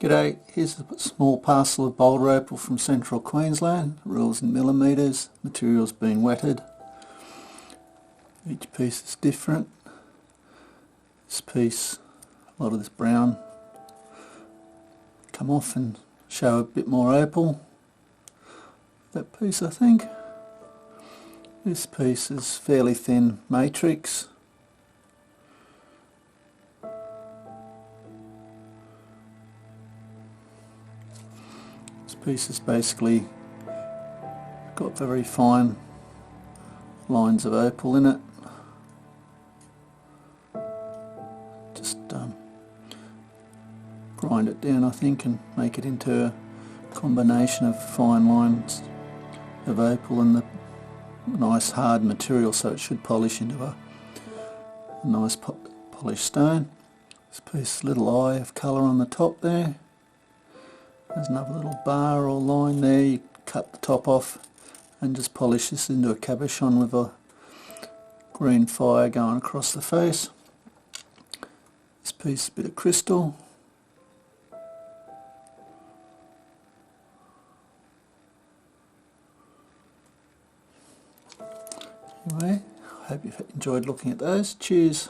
G'day, here's a small parcel of Boulder Opal from central Queensland, rules in millimetres, materials being wetted. Each piece is different. This piece, a lot of this brown, come off and show a bit more opal. That piece I think. This piece is fairly thin matrix. This piece is basically got very fine lines of opal in it. Just grind it down I think and make it into a combination of fine lines of opal and the nice hard material, so it should polish into a nice polished stone. This piece, little eye of colour on the top there. There's another little bar or line there. You cut the top off and just polish this into a cabochon with a green fire going across the face. This piece, a bit of crystal. Anyway, I hope you've enjoyed looking at those. Cheers.